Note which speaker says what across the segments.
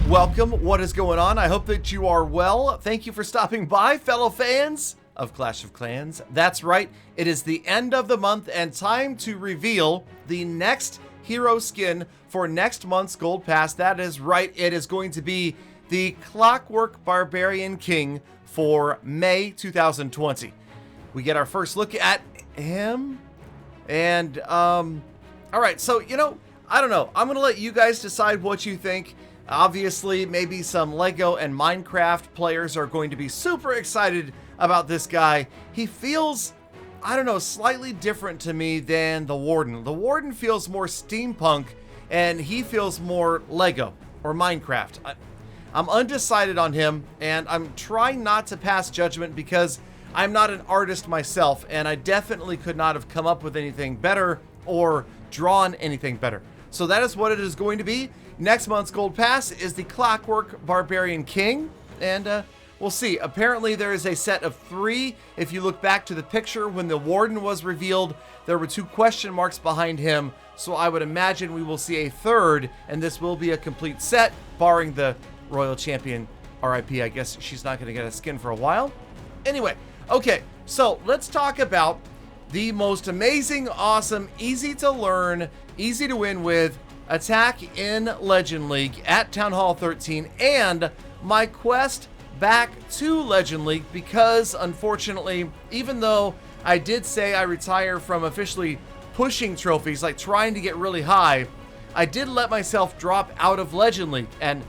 Speaker 1: Welcome. What is going on? I hope that you are well. Thank you for stopping by, fellow fans of Clash of Clans. That's right. It is the end of the month and time to reveal the next hero skin for next month's Gold Pass. That is right. It is going to be the Clockwork Barbarian King for May 2020. We get our first look at him. And, all right. So, I don't know. I'm going to let you guys decide what you think. Obviously, maybe some Lego and Minecraft players are going to be super excited about this guy. He feels, I don't know, slightly different to me than the Warden. The Warden feels more steampunk, and he feels more Lego or Minecraft. I'm undecided on him, and I'm trying not to pass judgment because I'm not an artist myself, and I definitely could not have come up with anything better or drawn anything better. So that is what it is going to be. Next month's Gold Pass is the Clockwork Barbarian King, and we'll see. Apparently there is a set of 3. If you look back to the picture when the Warden was revealed, there were 2 question marks behind him, so I would imagine we will see a 3rd, and this will be a complete set, barring the Royal Champion RIP. I guess she's not going to get a skin for a while. Anyway, okay, so let's talk about the most amazing, awesome, easy to learn, easy to win with attack in Legend League at Town Hall 13, and my quest back to Legend League, because unfortunately, even though I did say I retire from officially pushing trophies, like trying to get really high, I did let myself drop out of Legend League, and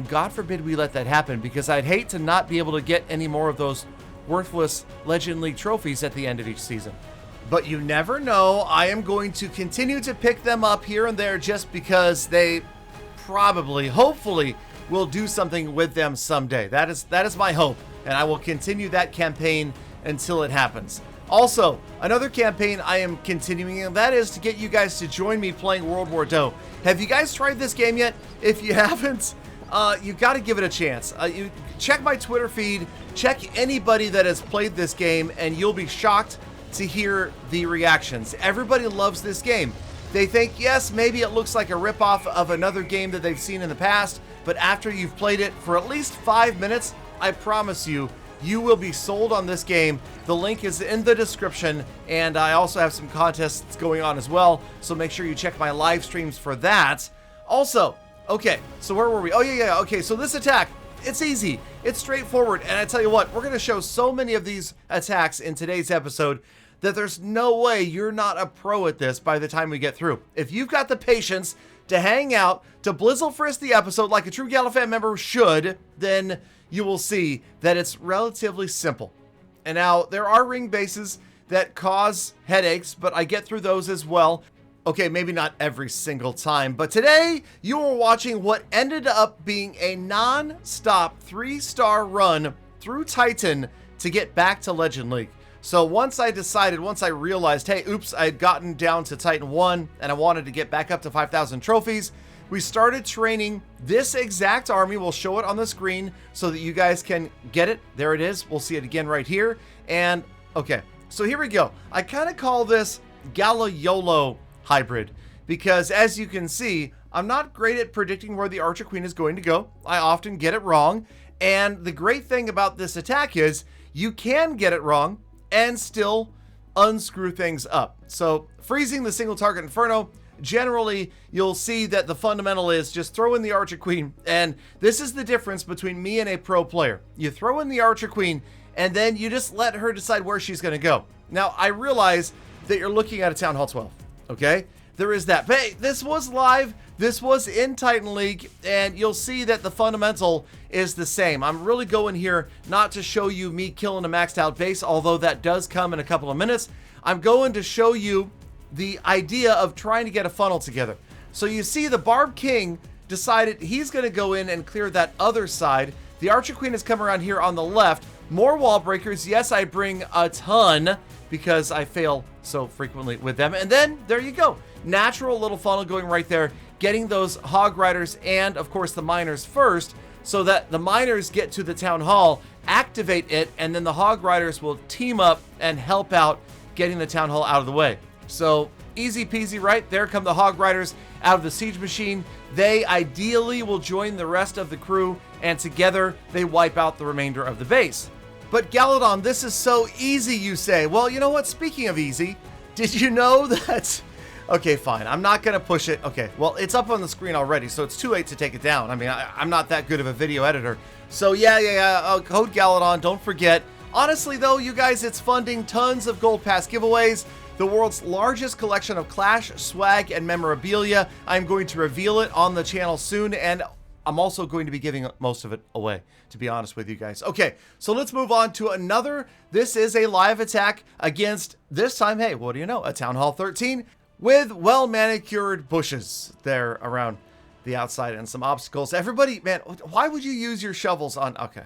Speaker 1: God forbid we let that happen, because I'd hate to not be able to get any more of those worthless Legend League trophies at the end of each season. But you never know. I am going to continue to pick them up here and there just because they probably, hopefully, will do something with them someday. That is my hope, and I will continue that campaign until it happens. Also, another campaign I am continuing, and that is to get you guys to join me playing World War II. Have you guys tried this game yet? If you haven't, you got to give it a chance. You check my Twitter feed, check anybody that has played this game, and you'll be shocked to hear the reactions. Everybody loves this game. They think, yes, maybe it looks like a ripoff of another game that they've seen in the past, but after you've played it for at least 5 minutes, I promise you, you will be sold on this game. The link is in the description, and I also have some contests going on as well, so make sure you check my live streams for that. Also, okay, so where were we? Oh, yeah, okay, so this attack, it's easy, it's straightforward, and I tell you what, we're going to show so many of these attacks in today's episode that there's no way you're not a pro at this by the time we get through. If you've got the patience to hang out, to blizzle frisk the episode like a true Galadon member should, then you will see that it's relatively simple. And now, there are ring bases that cause headaches, but I get through those as well. Okay, maybe not every single time, but today you are watching what ended up being a non-stop 3-star run through Titan to get back to Legend League. So once I realized, hey, oops, I had gotten down to Titan 1 and I wanted to get back up to 5,000 trophies, we started training this exact army. We'll show it on the screen so that you guys can get it. There it is. We'll see it again right here. And okay, so here we go. I kind of call this Gala-YOLO hybrid because, as you can see, I'm not great at predicting where the Archer Queen is going to go. I often get it wrong. And the great thing about this attack is you can get it wrong and still unscrew things up. So freezing the single target Inferno, generally you'll see that the fundamental is just throw in the Archer Queen, and this is the difference between me and a pro player. You throw in the Archer Queen and then you just let her decide where she's going to go. Now I realize that you're looking at a Town Hall 12, okay? There is that. But hey, this was live, this was in Titan League, and you'll see that the fundamental is the same. I'm really going here not to show you me killing a maxed out base, although that does come in a couple of minutes. I'm going to show you the idea of trying to get a funnel together. So you see the Barb King decided he's going to go in and clear that other side. The Archer Queen has come around here on the left. More wall breakers. Yes, I bring a ton because I fail so frequently with them. And then there you go. Natural little funnel going right there, getting those Hog Riders and, of course, the Miners first, so that the Miners get to the Town Hall, activate it, and then the Hog Riders will team up and help out getting the Town Hall out of the way. So Easy peasy, right? There come the Hog Riders out of the Siege Machine. They ideally will join the rest of the crew, and together they wipe out the remainder of the base. But Galadon, this is so easy, you say. Well, you know what? Speaking of easy, did you know that... Okay, fine. I'm not going to push it. Okay, well, it's up on the screen already, so it's too late to take it down. I mean, I'm not that good of a video editor. So yeah. Code Galadon, don't forget. Honestly, though, you guys, it's funding tons of Gold Pass giveaways, the world's largest collection of Clash, swag, and memorabilia. I'm going to reveal it on the channel soon, and I'm also going to be giving most of it away, to be honest with you guys. Okay, so let's move on to another. This is a live attack against, this time, hey, what do you know, a Town Hall 13 with well-manicured bushes there around the outside and some obstacles. Everybody, man, why would you use your shovels on... Okay,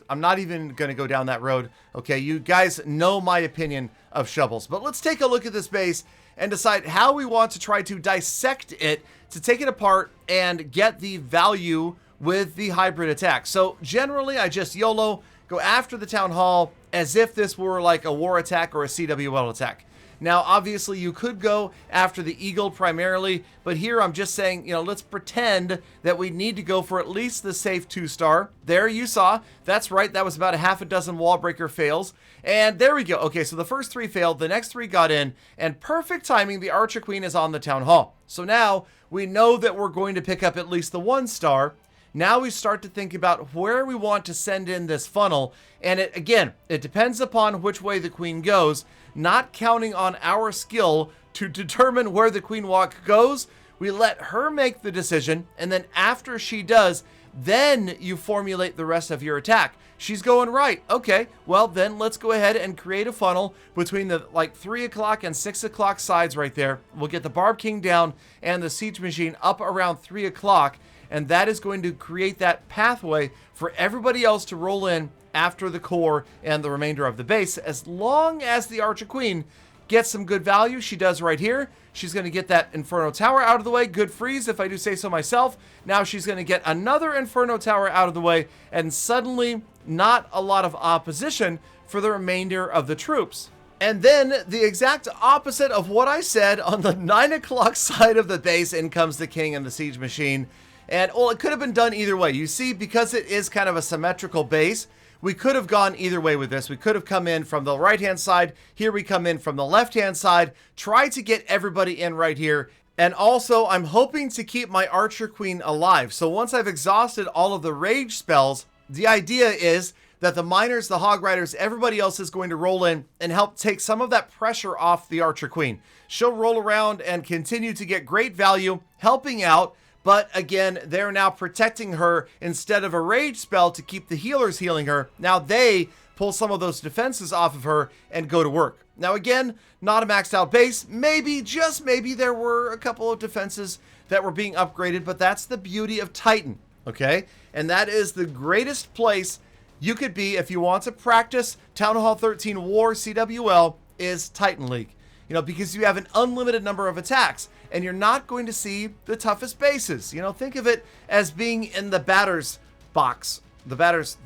Speaker 1: I'm not even going to go down that road. Okay, you guys know my opinion of shovels. But let's take a look at this base and decide how we want to try to dissect it, to take it apart and get the value with the hybrid attack. So generally, I just YOLO, go after the Town Hall as if this were like a war attack or a CWL attack. Now, obviously, you could go after the Eagle primarily, but here I'm just saying, you know, let's pretend that we need to go for at least the safe 2-star. There you saw. That's right. That was about a half a dozen wall breaker fails. And there we go. Okay, so the first 3 failed. The next 3 got in. And perfect timing, the Archer Queen is on the Town Hall. So now we know that we're going to pick up at least the 1-star. Now we start to think about where we want to send in this funnel. And it depends upon which way the Queen goes, not counting on our skill to determine where the Queen Walk goes. We let her make the decision, and then after she does, then you formulate the rest of your attack. She's going right. Okay, well then let's go ahead and create a funnel between the 3 o'clock and 6 o'clock sides right there. We'll get the Barb King down and the Siege Machine up around 3 o'clock, and that is going to create that pathway for everybody else to roll in after the core and the remainder of the base. As long as the Archer Queen gets some good value, she does right here. She's going to get that Inferno Tower out of the way. Good freeze, if I do say so myself. Now she's going to get another Inferno Tower out of the way, and suddenly not a lot of opposition for the remainder of the troops. And then the exact opposite of what I said, on the 9 o'clock side of the base, in comes the King and the Siege Machine. And, well, it could have been done either way. You see, because it is kind of a symmetrical base, we could have gone either way with this. We could have come in from the right-hand side. Here we come in from the left-hand side. Try to get everybody in right here. And also, I'm hoping to keep my Archer Queen alive. So once I've exhausted all of the rage spells, the idea is that the miners, the Hog Riders, everybody else is going to roll in and help take some of that pressure off the Archer Queen. She'll roll around and continue to get great value, helping out. But again, they're now protecting her instead of a rage spell to keep the healers healing her. Now they pull some of those defenses off of her and go to work. Now again, not a maxed out base. Maybe, just maybe, there were a couple of defenses that were being upgraded, but that's the beauty of Titan, okay? And that is the greatest place you could be if you want to practice Town Hall 13 War CWL is Titan League. You know, because you have an unlimited number of attacks, and you're not going to see the toughest bases. You know, think of it as being in the batter's box. The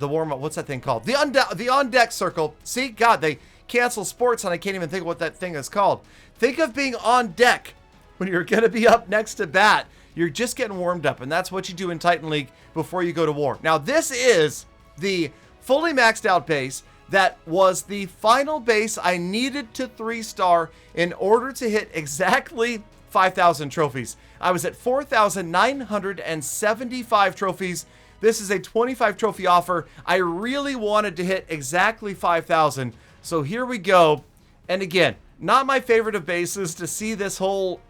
Speaker 1: warm-up, what's that thing called? The on-deck circle. See, God, they cancel sports, and I can't even think of what that thing is called. Think of being on deck when you're going to be up next to bat. You're just getting warmed up, and that's what you do in Titan League before you go to war. Now, this is the fully maxed out base. That was the final base I needed to 3-star in order to hit exactly 5,000 trophies. I was at 4,975 trophies. This is a 25 trophy offer. I really wanted to hit exactly 5,000. So here we go. And again, not my favorite of bases to see this whole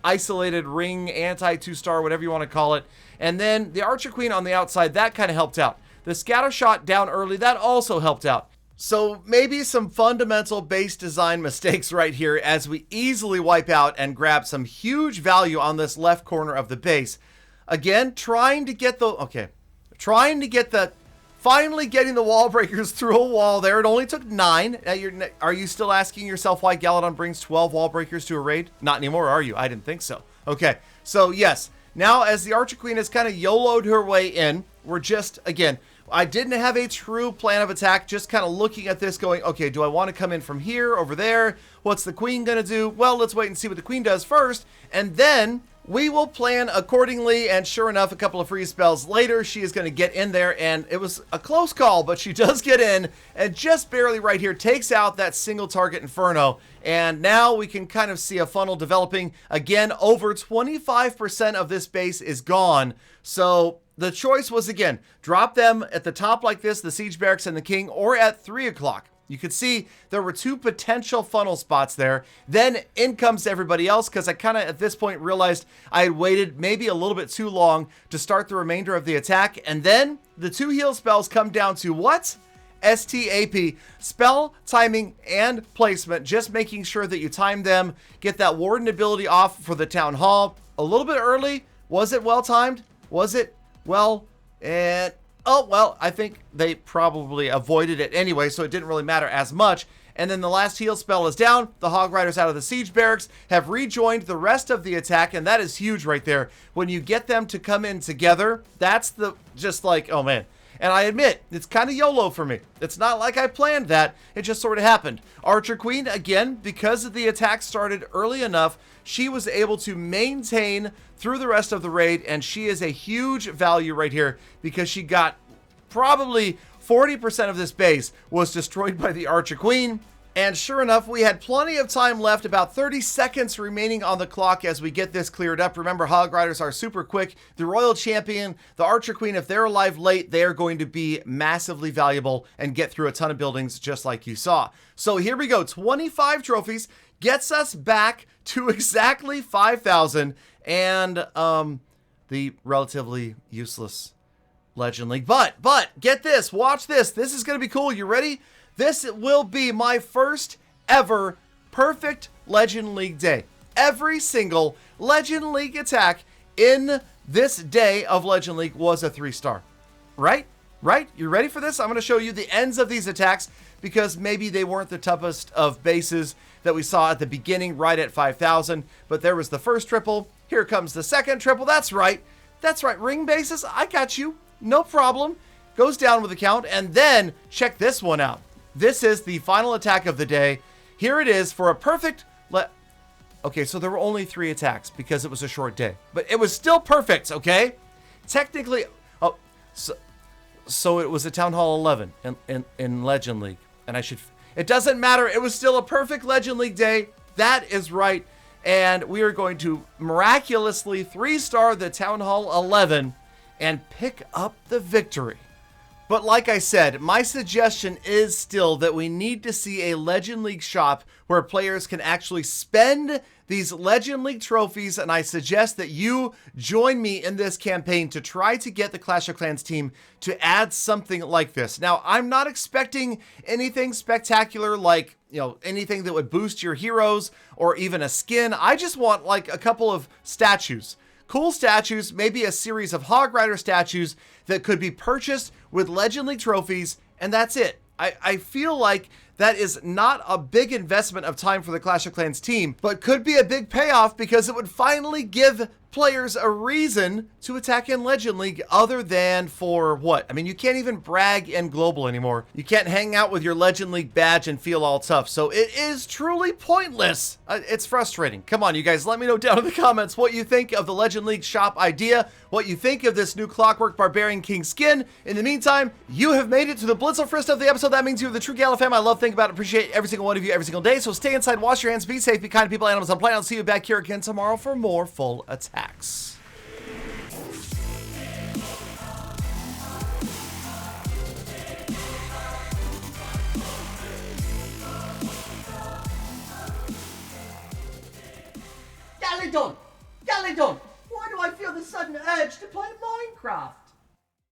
Speaker 1: isolated ring, anti 2-star, whatever you want to call it. And then the Archer Queen on the outside, that kind of helped out. The scatter shot down early, that also helped out. So maybe some fundamental base design mistakes right here as we easily wipe out and grab some huge value on this left corner of the base. Again, finally getting the wall breakers through a wall there. It only took 9. Are you still asking yourself why Galadon brings 12 wall breakers to a raid? Not anymore, are you? I didn't think so. Okay, so yes. Now as the Archer Queen has kind of YOLO'd her way in, we're just, again, I didn't have a true plan of attack, just kind of looking at this going, okay, do I want to come in from here, over there? What's the queen going to do? Well, let's wait and see what the queen does first, and then we will plan accordingly. And sure enough, a couple of free spells later, she is going to get in there, and it was a close call, but she does get in, and just barely right here takes out that single target Inferno. And now we can kind of see a funnel developing. Again, over 25% of this base is gone. So the choice was, again, drop them at the top like this, the Siege Barracks and the King, or at 3 o'clock. You could see there were 2 potential funnel spots there. Then in comes everybody else, because I kind of at this point realized I had waited maybe a little bit too long to start the remainder of the attack. And then the 2 heal spells come down to what? STAP, spell, timing, and placement. Just making sure that you time them, get that Warden ability off for the Town Hall a little bit early. Was it well timed? Was it well? And oh, well, I think they probably avoided it anyway, so it didn't really matter as much. And then the last heal spell is down. The Hog Riders out of the Siege Barracks have rejoined the rest of the attack, and that is huge right there. When you get them to come in together, that's the, just like, oh man. And I admit, it's kind of YOLO for me. It's not like I planned that. It just sort of happened. Archer Queen, again, because the attack started early enough, she was able to maintain through the rest of the raid, and she is a huge value right here because she got probably 40% of this base was destroyed by the Archer Queen. And sure enough, we had plenty of time left, about 30 seconds remaining on the clock as we get this cleared up. Remember, Hog Riders are super quick. The Royal Champion, the Archer Queen, if they're alive late, they are going to be massively valuable and get through a ton of buildings just like you saw. So here we go, 25 trophies, gets us back to exactly 5,000 and the relatively useless Legend League. But get this, watch this. This is going to be cool. You ready? This will be my first ever perfect Legend League day. Every single Legend League attack in this day of Legend League was a 3-star. Right? Right? You ready for this? I'm going to show you the ends of these attacks because maybe they weren't the toughest of bases that we saw at the beginning, right at 5,000. But there was the first triple. Here comes the second triple. That's right. That's right. Ring bases. I got you. No problem. Goes down with the count. And then check this one out. This is the final attack of the day. Here it is for a perfect... Okay, so there were only 3 attacks because it was a short day. But it was still perfect, okay? Technically... Oh, so it was a Town Hall 11 in Legend League. And I should... It doesn't matter. It was still a perfect Legend League day. That is right. And we are going to miraculously 3-star the Town Hall 11 and pick up the victory. But like I said, my suggestion is still that we need to see a Legend League shop where players can actually spend these Legend League trophies, and I suggest that you join me in this campaign to try to get the Clash of Clans team to add something like this. Now, I'm not expecting anything spectacular like, you know, anything that would boost your heroes or even a skin. I just want like a couple of statues. Cool statues, maybe a series of Hog Rider statues that could be purchased with Legend League trophies, and that's it. I feel like that is not a big investment of time for the Clash of Clans team, but could be a big payoff because it would finally give players a reason to attack in Legend League other than for what? I mean, you can't even brag in Global anymore. You can't hang out with your Legend League badge and feel all tough. So it is truly pointless. It's frustrating. Come on, you guys, let me know down in the comments what you think of the Legend League shop idea, what you think of this new Clockwork Barbarian King skin. In the meantime, you have made it to the Blitzelfrist of the episode. That means you're the true Gala fam. I love, think about, appreciate every single one of you every single day. So stay inside, wash your hands, be safe, be kind to people, animals, and play. I'll see you back here again tomorrow for more full attacks.
Speaker 2: Galadon! Galadon! Why do I feel the sudden urge to play Minecraft?